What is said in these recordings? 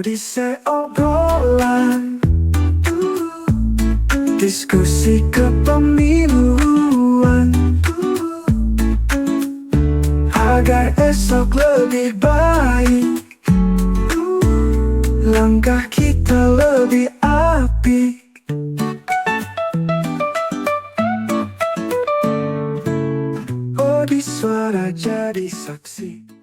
Odise obrolan, diskusi kepemiluan, agar esok lebih baik, langkah kita lebih apik. Odi suara jadi saksi.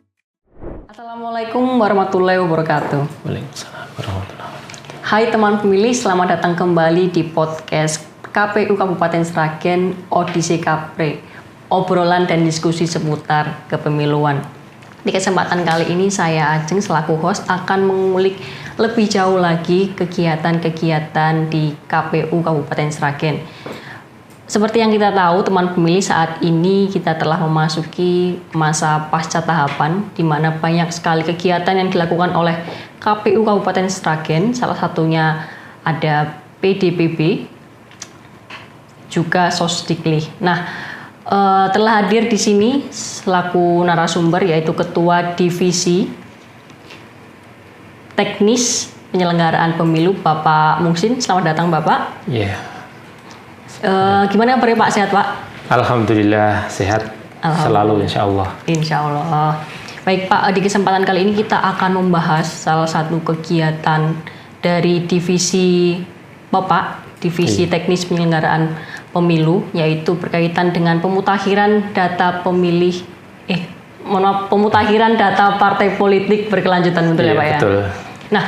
Assalamualaikum warahmatullahi wabarakatuh. Waalaikumsalam warahmatullahi wabarakatuh. Hai teman pemilih, selamat datang kembali di podcast KPU Kabupaten Sragen Odise Kapre, obrolan dan diskusi seputar kepemiluan. Di kesempatan kali ini saya Ajeng selaku host akan mengulik lebih jauh lagi kegiatan-kegiatan di KPU Kabupaten Sragen. Seperti yang kita tahu, teman pemilih, saat ini kita telah memasuki masa pasca tahapan, di mana banyak sekali kegiatan yang dilakukan oleh KPU Kabupaten Sragen. Salah satunya ada PDPB, juga Sosdikli. Nah, telah hadir di sini selaku narasumber yaitu Ketua Divisi Teknis Penyelenggaraan Pemilu, Bapak Muhsin. Selamat datang, Bapak. Iya. Gimana kabarnya Pak? Sehat Pak? Alhamdulillah sehat selalu insya Allah. Insya Allah. Baik Pak, di kesempatan kali ini kita akan membahas salah satu kegiatan dari divisi Bapak, Divisi Teknis Penyelenggaraan Pemilu, yaitu berkaitan dengan pemutakhiran data pemilih, pemutakhiran data partai politik berkelanjutan, betul ya Pak ya? Betul. Nah,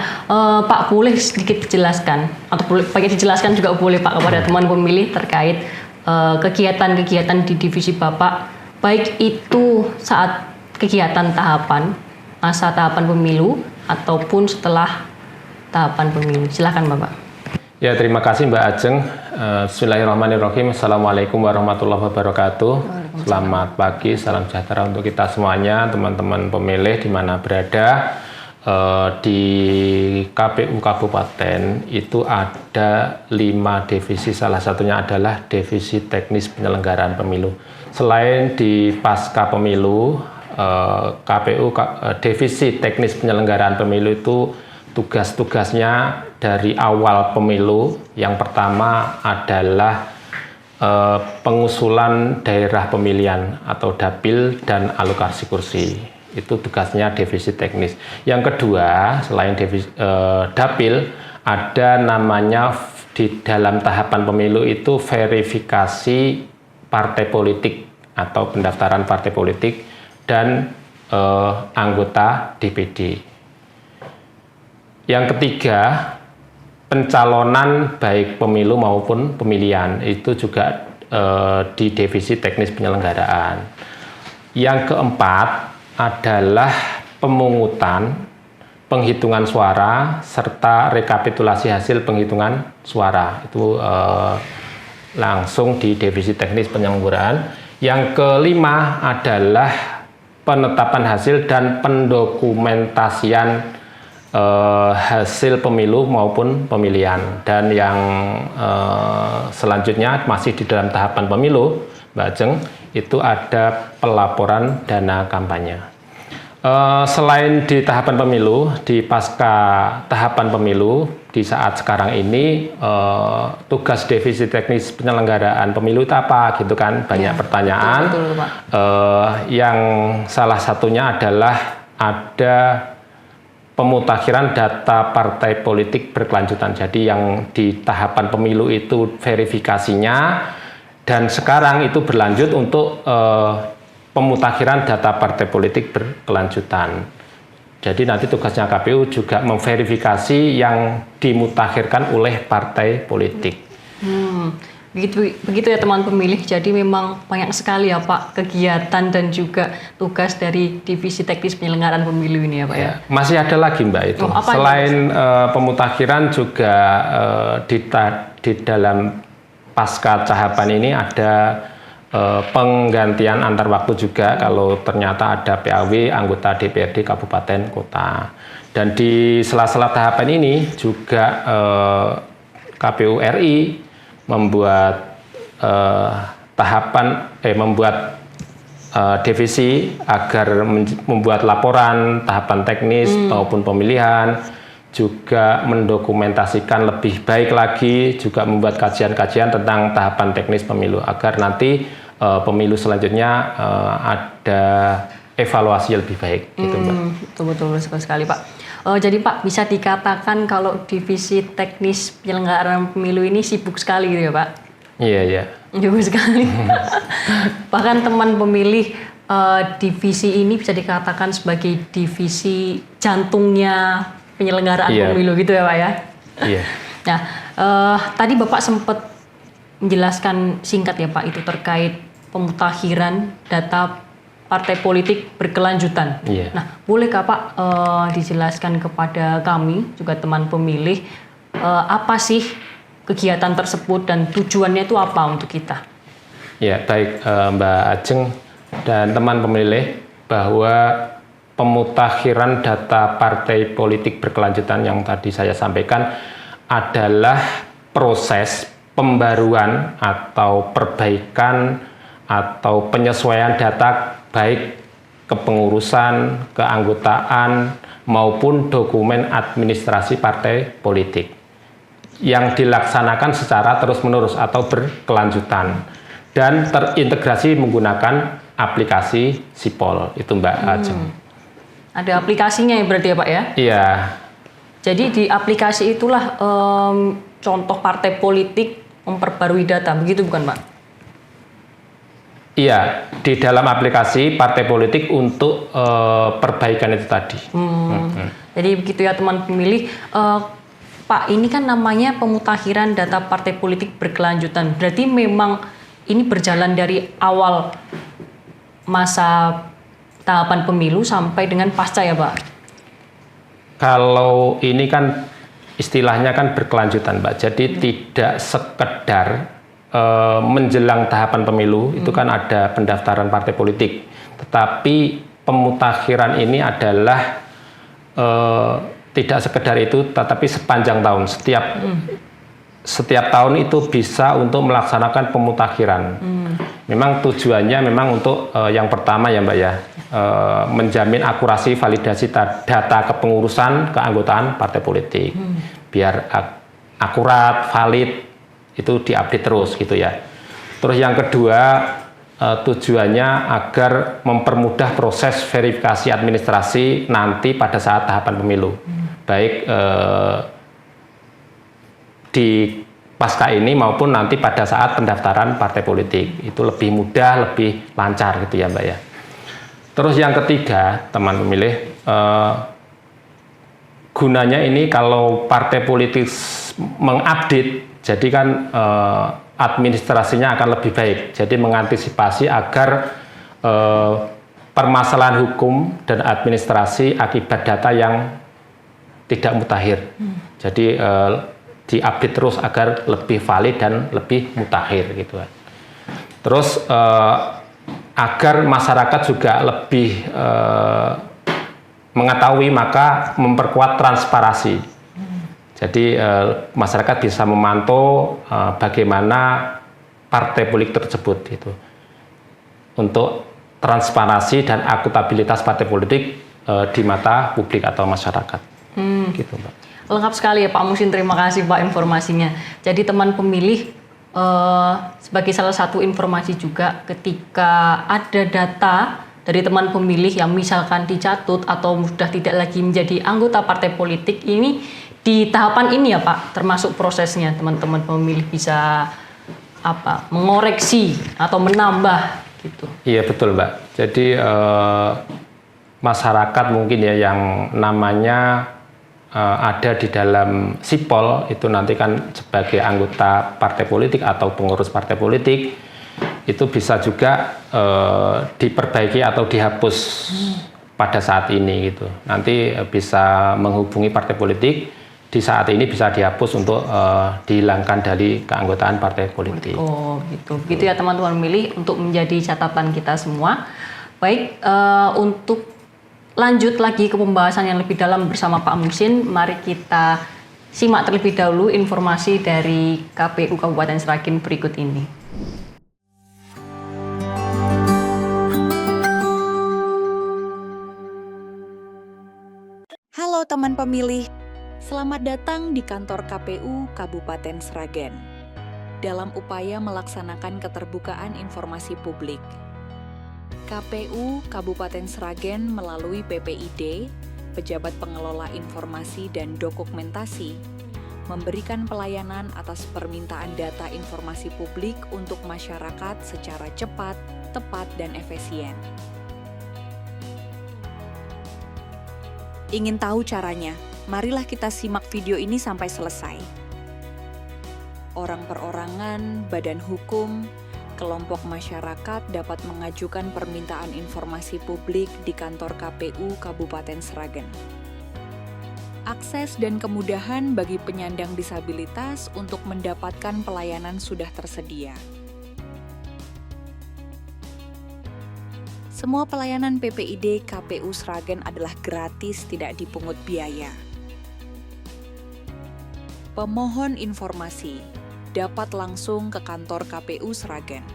Pak, boleh sedikit dijelaskan atau boleh dijelaskan juga boleh Pak kepada teman pemilih terkait kegiatan-kegiatan di divisi Bapak, baik itu saat kegiatan tahapan, masa tahapan pemilu ataupun setelah tahapan pemilu. Silakan Bapak. Ya, terima kasih Mbak Ajeng. Bismillahirrahmanirrahim. Assalamualaikum warahmatullahi wabarakatuh. Selamat pagi, salam sejahtera untuk kita semuanya, teman-teman pemilih di mana berada. Di KPU Kabupaten itu ada 5 divisi, salah satunya adalah Divisi Teknis Penyelenggaraan Pemilu. Selain di pasca pemilu, Divisi Teknis Penyelenggaraan Pemilu itu tugas-tugasnya dari awal pemilu. Yang pertama adalah pengusulan daerah pemilihan atau dapil dan alokasi kursi. Itu tugasnya divisi teknis. Yang kedua, selain dapil, ada namanya di dalam tahapan pemilu itu verifikasi partai politik atau pendaftaran partai politik dan anggota DPD. Yang ketiga, pencalonan baik pemilu maupun pemilihan itu juga di divisi teknis penyelenggaraan. Yang keempat adalah pemungutan, penghitungan suara, serta rekapitulasi hasil penghitungan suara. Itu langsung di divisi teknis penyelenggaraan. Yang kelima adalah penetapan hasil dan pendokumentasian hasil pemilu maupun pemilihan. Dan yang selanjutnya masih di dalam tahapan pemilu, Mbak Ajeng, itu ada pelaporan dana kampanye. Selain di tahapan pemilu, di pasca tahapan pemilu, di saat sekarang ini tugas divisi teknis penyelenggaraan pemilu itu apa gitu kan, banyak pertanyaan. Betul, Pak. Yang salah satunya adalah ada pemutakhiran data partai politik berkelanjutan. Jadi yang di tahapan pemilu itu verifikasinya, dan sekarang itu berlanjut untuk pemutakhiran data partai politik berkelanjutan. Jadi nanti tugasnya KPU juga memverifikasi yang dimutakhirkan oleh partai politik. Begitu ya teman pemilih. Jadi memang banyak sekali ya Pak kegiatan dan juga tugas dari Divisi Teknis Penyelenggaraan Pemilu ini ya Pak ya. Masih ada lagi Mbak itu. Selain pemutakhiran juga di dalam pasca tahapan ini ada penggantian antar waktu juga kalau ternyata ada PAW anggota DPRD Kabupaten Kota. Dan di sela-sela tahapan ini juga KPU RI membuat divisi agar membuat laporan tahapan teknis maupun pemilihan, juga mendokumentasikan lebih baik lagi, juga membuat kajian-kajian tentang tahapan teknis pemilu agar nanti pemilu selanjutnya ada evaluasi yang lebih baik, gitu Mbak. Betul sekali Pak. Jadi Pak, bisa dikatakan kalau divisi teknis penyelenggaraan pemilu ini sibuk sekali gitu ya Pak? Iya. Sibuk sekali. Bahkan teman pemilih divisi ini bisa dikatakan sebagai divisi jantungnya penyelenggaraan pemilu gitu ya Pak ya? Iya. Nah, tadi Bapak sempat menjelaskan singkat ya Pak, itu terkait pemutakhiran data partai politik berkelanjutan. Iya. Nah, bolehkah Pak dijelaskan kepada kami, juga teman pemilih, apa sih kegiatan tersebut dan tujuannya itu apa untuk kita? Ya, baik Mbak Ajeng dan teman pemilih, bahwa pemutakhiran data partai politik berkelanjutan yang tadi saya sampaikan adalah proses pembaruan atau perbaikan atau penyesuaian data baik kepengurusan, keanggotaan maupun dokumen administrasi partai politik yang dilaksanakan secara terus-menerus atau berkelanjutan dan terintegrasi menggunakan aplikasi Sipol, itu Mbak Ajeng. Ada aplikasinya ya berarti ya Pak ya? Iya. Jadi di aplikasi itulah contoh partai politik memperbarui data, begitu bukan Pak? Iya, di dalam aplikasi partai politik untuk perbaikan itu tadi. Jadi begitu ya teman pemilih. Pak, ini kan namanya pemutakhiran data partai politik berkelanjutan. Berarti memang ini berjalan dari awal masa tahapan pemilu sampai dengan pasca ya Pak? Kalau ini kan istilahnya kan berkelanjutan Mbak, jadi tidak sekedar menjelang tahapan pemilu itu kan ada pendaftaran partai politik, tetapi pemutakhiran ini adalah tidak sekedar itu, tetapi sepanjang tahun, setiap tahun itu bisa untuk melaksanakan pemutakhiran. Memang tujuannya memang untuk yang pertama ya Mbak ya, menjamin akurasi validasi data kepengurusan keanggotaan partai politik, biar akurat, valid, itu diupdate terus gitu ya. Terus yang kedua tujuannya agar mempermudah proses verifikasi administrasi nanti pada saat tahapan pemilu, baik di pasca ini maupun nanti pada saat pendaftaran partai politik, itu lebih mudah, lebih lancar gitu ya Mbak ya. Terus yang ketiga teman pemilih, gunanya ini kalau partai politik mengupdate, jadi kan administrasinya akan lebih baik, jadi mengantisipasi agar permasalahan hukum dan administrasi akibat data yang tidak mutakhir. Jadi diupdate terus agar lebih valid dan lebih mutakhir gitu kan. Terus agar masyarakat juga lebih mengetahui, maka memperkuat transparansi. Jadi masyarakat bisa memantau bagaimana partai politik tersebut gitu. Untuk transparansi dan akuntabilitas partai politik di mata publik atau masyarakat. Gitu Mbak. Lengkap sekali ya Pak Musin, terima kasih Pak informasinya. Jadi teman pemilih, sebagai salah satu informasi juga, ketika ada data dari teman pemilih yang misalkan dicatut atau sudah tidak lagi menjadi anggota partai politik, ini di tahapan ini ya Pak, termasuk prosesnya teman-teman pemilih bisa mengoreksi atau menambah gitu. Iya betul Mbak. Jadi masyarakat mungkin ya yang namanya ada di dalam Sipol itu nanti kan sebagai anggota partai politik atau pengurus partai politik, itu bisa juga diperbaiki atau dihapus pada saat ini gitu. Nanti bisa menghubungi partai politik, di saat ini bisa dihapus untuk dihilangkan dari keanggotaan partai politik. Oh gitu, begitu ya teman-teman pemilih, untuk menjadi catatan kita semua. Baik, untuk lanjut lagi ke pembahasan yang lebih dalam bersama Pak Musin, mari kita simak terlebih dahulu informasi dari KPU Kabupaten Sragen berikut ini. Halo teman pemilih, Selamat datang di kantor KPU Kabupaten Sragen. Dalam upaya melaksanakan keterbukaan informasi publik, KPU Kabupaten Sragen melalui PPID, Pejabat Pengelola Informasi dan Dokumentasi, memberikan pelayanan atas permintaan data informasi publik untuk masyarakat secara cepat, tepat, dan efisien. Ingin tahu caranya? Marilah kita simak video ini sampai selesai. Orang perorangan, badan hukum, kelompok masyarakat dapat mengajukan permintaan informasi publik di kantor KPU Kabupaten Sragen. Akses dan kemudahan bagi penyandang disabilitas untuk mendapatkan pelayanan sudah tersedia. Semua pelayanan PPID KPU Sragen adalah gratis, tidak dipungut biaya. Pemohon informasi dapat langsung ke kantor KPU Sragen.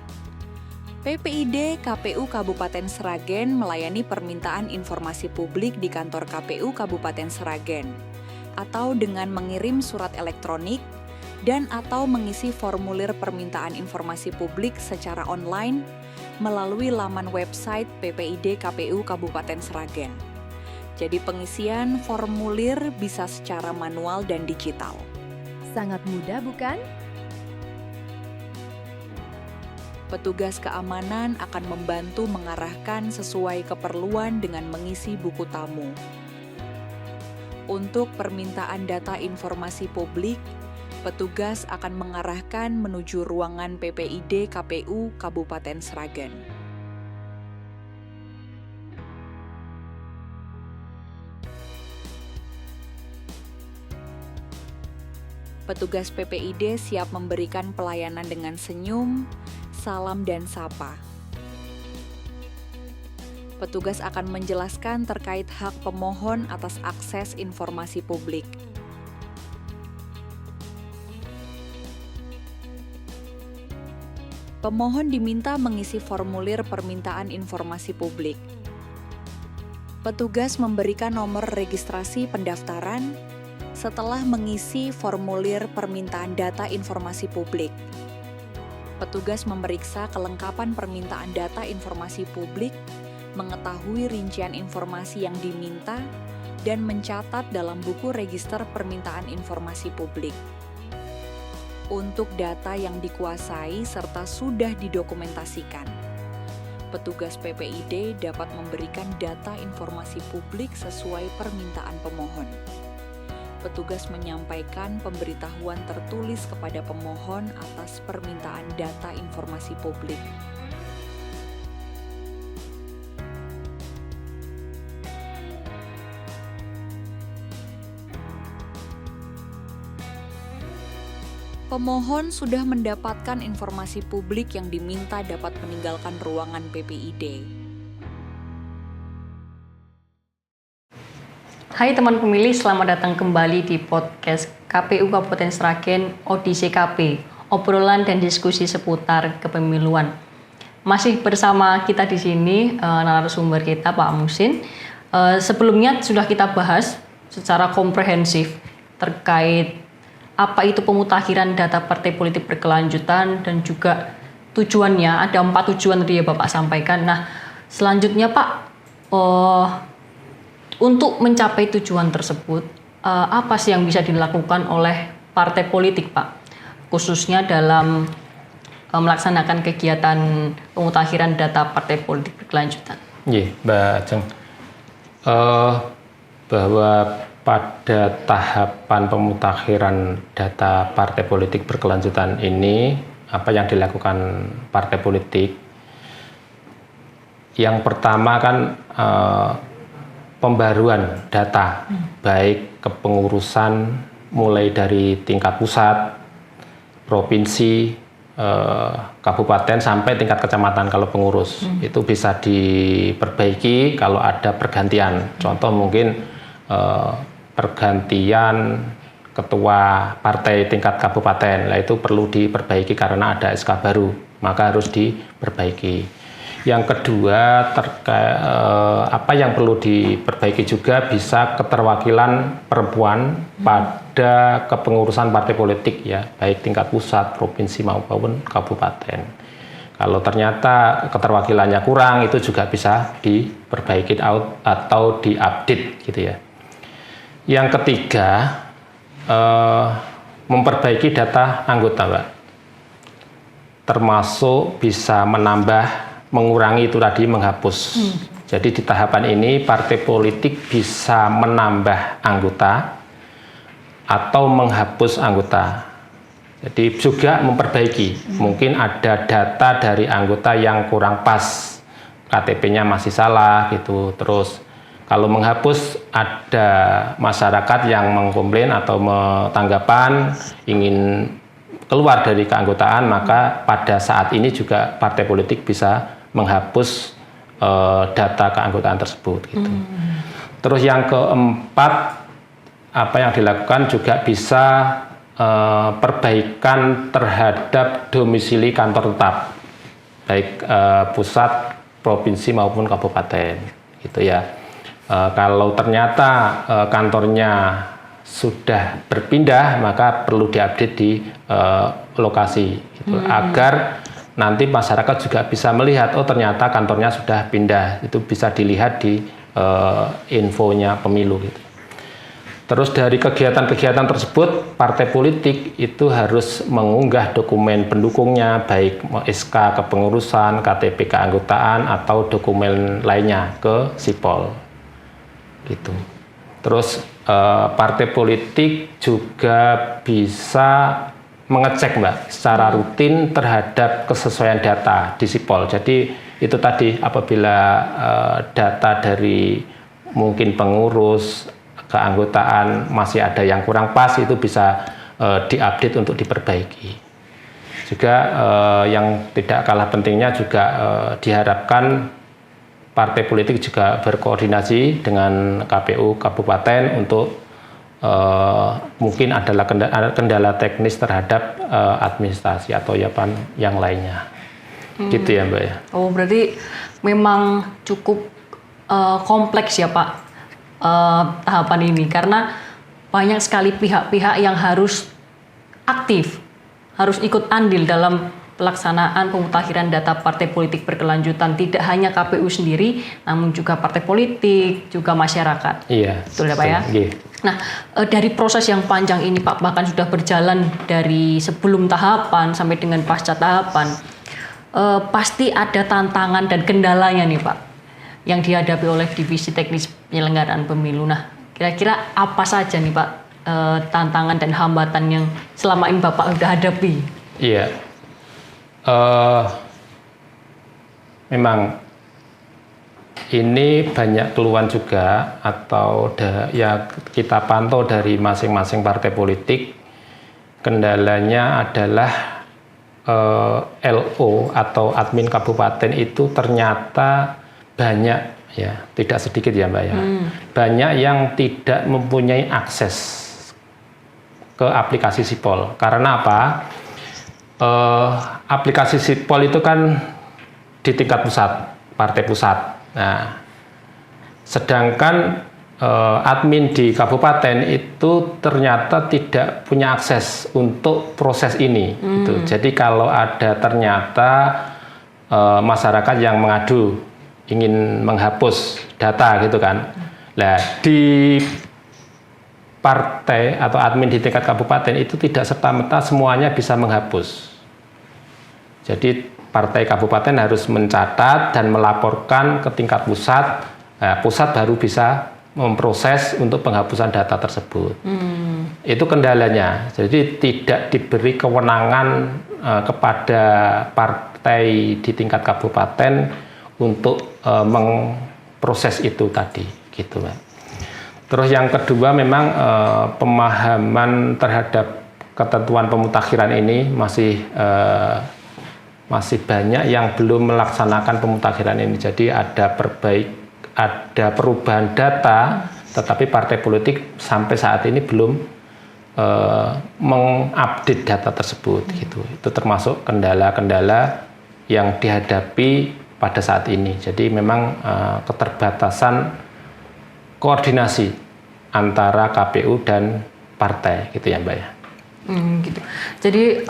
PPID KPU Kabupaten Sragen melayani permintaan informasi publik di kantor KPU Kabupaten Sragen, atau dengan mengirim surat elektronik dan atau mengisi formulir permintaan informasi publik secara online melalui laman website PPID KPU Kabupaten Sragen. Jadi pengisian formulir bisa secara manual dan digital. Sangat mudah, bukan? Petugas keamanan akan membantu mengarahkan sesuai keperluan dengan mengisi buku tamu. Untuk permintaan data informasi publik, petugas akan mengarahkan menuju ruangan PPID KPU Kabupaten Sragen. Petugas PPID siap memberikan pelayanan dengan senyum, salam, dan sapa. Petugas akan menjelaskan terkait hak pemohon atas akses informasi publik. Pemohon diminta mengisi formulir permintaan informasi publik. Petugas memberikan nomor registrasi pendaftaran setelah mengisi formulir permintaan data informasi publik. Petugas memeriksa kelengkapan permintaan data informasi publik, mengetahui rincian informasi yang diminta, dan mencatat dalam buku register permintaan informasi publik. Untuk data yang dikuasai serta sudah didokumentasikan, petugas PPID dapat memberikan data informasi publik sesuai permintaan pemohon. Petugas menyampaikan pemberitahuan tertulis kepada pemohon atas permintaan data informasi publik. Pemohon sudah mendapatkan informasi publik yang diminta dapat meninggalkan ruangan PPID. Hai teman pemilih, selamat datang kembali di podcast KPU Kabupaten Sragen ODCKP, obrolan dan diskusi seputar kepemiluan. Masih bersama kita di sini narasumber kita Pak Muhsin. Sebelumnya sudah kita bahas secara komprehensif terkait apa itu pemutakhiran data partai politik berkelanjutan dan juga tujuannya. Ada 4 tujuan tadi ya Bapak sampaikan. Nah, selanjutnya Pak, untuk mencapai tujuan tersebut, apa sih yang bisa dilakukan oleh partai politik, Pak? Khususnya dalam melaksanakan kegiatan pemutakhiran data partai politik berkelanjutan. Iya, Mbak Ajeng. Bahwa pada tahapan pemutakhiran data partai politik berkelanjutan ini, apa yang dilakukan partai politik? Yang pertama kan pembaruan data, baik kepengurusan mulai dari tingkat pusat, provinsi, kabupaten sampai tingkat kecamatan kalau pengurus. Itu bisa diperbaiki kalau ada pergantian. Contoh mungkin pergantian ketua partai tingkat kabupaten, itu perlu diperbaiki karena ada SK baru, maka harus diperbaiki. Yang kedua terkait apa yang perlu diperbaiki juga bisa keterwakilan perempuan pada kepengurusan partai politik ya, baik tingkat pusat, provinsi maupun kabupaten. Kalau ternyata keterwakilannya kurang, itu juga bisa diperbaiki atau diupdate gitu ya. Yang ketiga, memperbaiki data anggota, Mbak. Termasuk bisa menambah, mengurangi itu tadi, menghapus. Jadi di tahapan ini partai politik bisa menambah anggota atau menghapus anggota. Jadi juga memperbaiki. Mungkin ada data dari anggota yang kurang pas, KTP-nya masih salah gitu. Terus kalau menghapus, ada masyarakat yang mengkomplain atau tanggapan ingin keluar dari keanggotaan, maka pada saat ini juga partai politik bisa menghapus data keanggotaan tersebut gitu. Terus yang keempat, apa yang dilakukan juga bisa perbaikan terhadap domisili kantor tetap, baik pusat, provinsi maupun kabupaten gitu ya. Kalau ternyata kantornya sudah berpindah, maka perlu diupdate di lokasi gitu, agar nanti masyarakat juga bisa melihat, oh ternyata kantornya sudah pindah. Itu bisa dilihat di infonya pemilu gitu. Terus dari kegiatan-kegiatan tersebut, partai politik itu harus mengunggah dokumen pendukungnya, baik SK kepengurusan, KTP keanggotaan, atau dokumen lainnya ke Sipol gitu. Terus partai politik juga bisa mengecek, Mbak, secara rutin terhadap kesesuaian data di Sipol. Jadi itu tadi, apabila data dari mungkin pengurus keanggotaan masih ada yang kurang pas, itu bisa diupdate untuk diperbaiki. Juga yang tidak kalah pentingnya juga diharapkan partai politik juga berkoordinasi dengan KPU kabupaten untuk mungkin adalah kendala teknis terhadap administrasi atau yang lainnya. Gitu ya, Mbak ya. Oh, berarti memang cukup kompleks ya, Pak, tahapan ini, karena banyak sekali pihak-pihak yang harus aktif, harus ikut andil dalam pelaksanaan pemutakhiran data partai politik berkelanjutan. Tidak hanya KPU sendiri, namun juga partai politik, juga masyarakat. Iya. Betul ya, Pak ya? Iya. Nah, dari proses yang panjang ini, Pak, bahkan sudah berjalan dari sebelum tahapan sampai dengan pasca tahapan, pasti ada tantangan dan kendalanya nih, Pak, yang dihadapi oleh Divisi Teknis Penyelenggaraan Pemilu. Nah, kira-kira apa saja nih, Pak, tantangan dan hambatan yang selama ini Bapak sudah hadapi? Iya. Memang ini banyak keluhan juga, atau ya kita pantau dari masing-masing partai politik. Kendalanya adalah LO atau admin kabupaten itu ternyata banyak ya, tidak sedikit ya, Mbak ya. Banyak yang tidak mempunyai akses ke aplikasi Sipol. Karena apa? Aplikasi Sipol itu kan di tingkat pusat, partai pusat. Nah, sedangkan admin di kabupaten itu ternyata tidak punya akses untuk proses ini. Gitu. Jadi kalau ada ternyata masyarakat yang mengadu ingin menghapus data gitu kan, nah di partai atau admin di tingkat kabupaten itu tidak serta-merta semuanya bisa menghapus. Jadi partai kabupaten harus mencatat dan melaporkan ke tingkat pusat. Nah, pusat baru bisa memproses untuk penghapusan data tersebut. Itu kendalanya. Jadi tidak diberi kewenangan kepada partai di tingkat kabupaten untuk memproses itu tadi, gitu, Mbak. Terus yang kedua, memang pemahaman terhadap ketentuan pemutakhiran ini masih banyak yang belum melaksanakan pemutakhiran ini. Jadi ada perubahan data, tetapi partai politik sampai saat ini belum mengupdate data tersebut gitu. Itu termasuk kendala-kendala yang dihadapi pada saat ini. Jadi memang keterbatasan koordinasi antara KPU dan partai gitu ya Mbak ya. Gitu. Jadi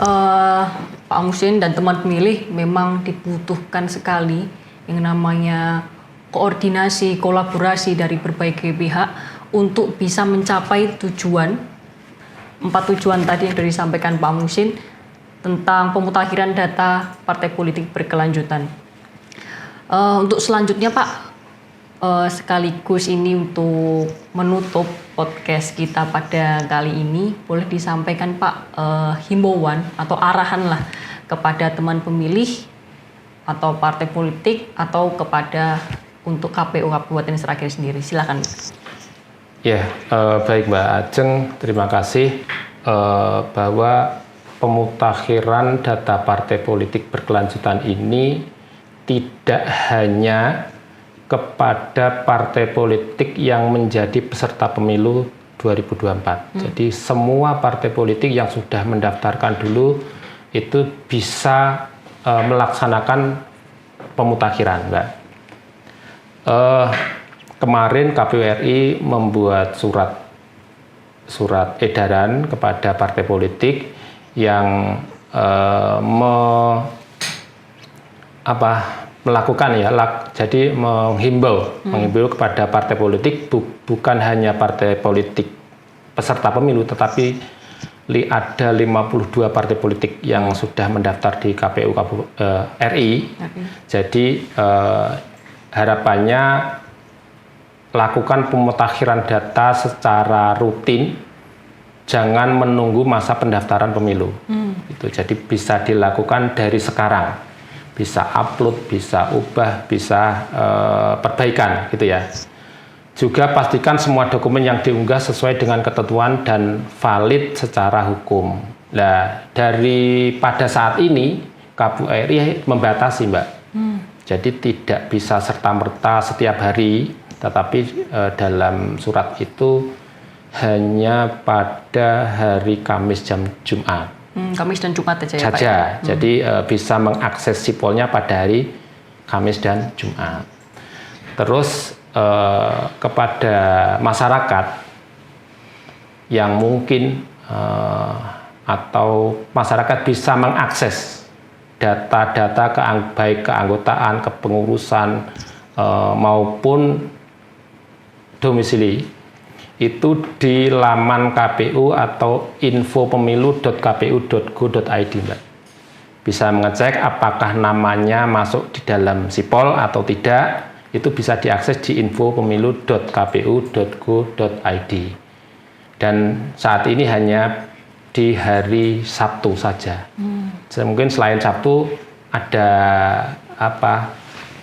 Pak Muhsin dan teman pemilih memang dibutuhkan sekali yang namanya koordinasi, kolaborasi dari berbagai pihak untuk bisa mencapai tujuan, 4 tujuan tadi yang sudah disampaikan Pak Muhsin tentang pemutakhiran data partai politik berkelanjutan. Untuk selanjutnya Pak, sekaligus ini untuk menutup podcast kita pada kali ini, boleh disampaikan Pak himbauan atau arahan lah kepada teman pemilih atau partai politik atau kepada untuk KPU Kabupaten Sragen sendiri. Silakan. Ya, baik Mbak Ajeng, terima kasih bahwa pemutakhiran data partai politik berkelanjutan ini tidak hanya kepada partai politik yang menjadi peserta pemilu 2024. Jadi semua partai politik yang sudah mendaftarkan dulu itu bisa melaksanakan pemutakhiran, Mbak. Kemarin KPU RI membuat surat edaran kepada partai politik yang melakukan jadi menghimbau kepada partai politik bukan hanya partai politik peserta pemilu, tetapi ada 52 partai politik yang sudah mendaftar di KPU RI. Jadi harapannya lakukan pemutakhiran data secara rutin, jangan menunggu masa pendaftaran pemilu. Itu jadi bisa dilakukan dari sekarang, bisa upload, bisa ubah, bisa perbaikan gitu ya. Juga pastikan semua dokumen yang diunggah sesuai dengan ketentuan dan valid secara hukum. Nah, pada saat ini KPU RI membatasi, Mbak. Jadi tidak bisa serta-merta setiap hari, tetapi dalam surat itu hanya pada hari Kamis jam Jumat. Kamis dan Jumat aja ya Pak? Saja. Jadi bisa mengakses sipolnya pada hari Kamis dan Jumat. Terus kepada masyarakat yang mungkin atau masyarakat bisa mengakses data-data baik keanggotaan, kepengurusan maupun domisili itu di laman KPU atau infopemilu.kpu.go.id, Mbak. Bisa mengecek apakah namanya masuk di dalam sipol atau tidak, itu bisa diakses di infopemilu.kpu.go.id. Dan saat ini hanya di hari Sabtu saja. Mungkin selain Sabtu ada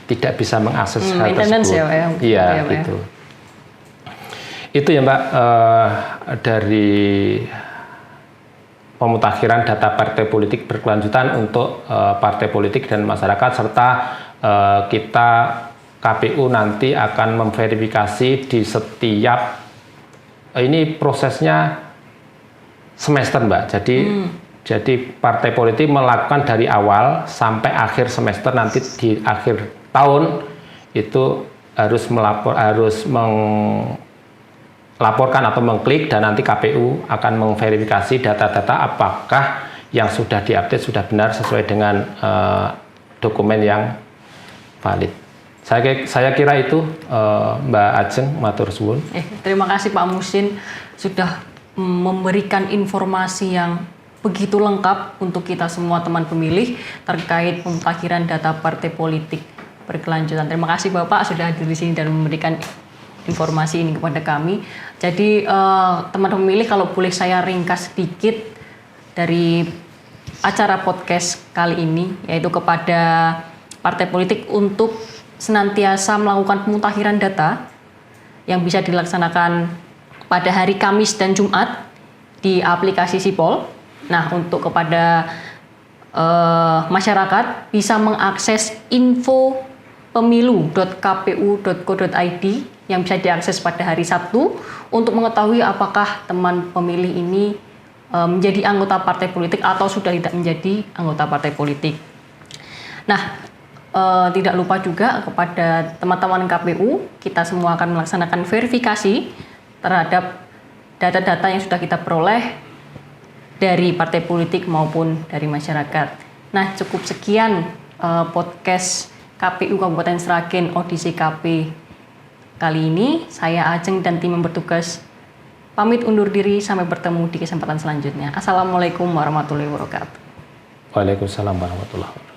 tidak bisa mengakses hal tersebut. Iya, gitu. Itu ya Mbak, dari pemutakhiran data partai politik berkelanjutan untuk partai politik dan masyarakat, serta kita KPU nanti akan memverifikasi di setiap, ini prosesnya semester Mbak, jadi partai politik melakukan dari awal sampai akhir semester, nanti di akhir tahun itu harus melaporkan atau mengklik, dan nanti KPU akan memverifikasi data-data apakah yang sudah diupdate sudah benar sesuai dengan dokumen yang valid. Saya kira itu Mbak Ajeng, matur suwun. Terima kasih Pak Muhsin sudah memberikan informasi yang begitu lengkap untuk kita semua teman pemilih terkait pemutakhiran data partai politik berkelanjutan. Terima kasih Bapak sudah hadir di sini dan memberikan informasi ini kepada kami. Jadi teman pemilih, kalau boleh saya ringkas sedikit dari acara podcast kali ini, yaitu kepada partai politik untuk senantiasa melakukan pemutakhiran data yang bisa dilaksanakan pada hari Kamis dan Jumat di aplikasi Sipol. Nah, untuk kepada masyarakat bisa mengakses infopemilu.kpu.go.id yang bisa diakses pada hari Sabtu untuk mengetahui apakah teman pemilih ini menjadi anggota partai politik atau sudah tidak menjadi anggota partai politik. Nah, Tidak lupa juga kepada teman-teman KPU, kita semua akan melaksanakan verifikasi terhadap data-data yang sudah kita peroleh dari partai politik maupun dari masyarakat. Nah, cukup sekian podcast KPU Kabupaten Sragen Audisi KP kali ini. Saya Ajeng dan tim yang bertugas pamit undur diri, sampai bertemu di kesempatan selanjutnya. Assalamualaikum warahmatullahi wabarakatuh. Waalaikumsalam warahmatullahi wabarakatuh.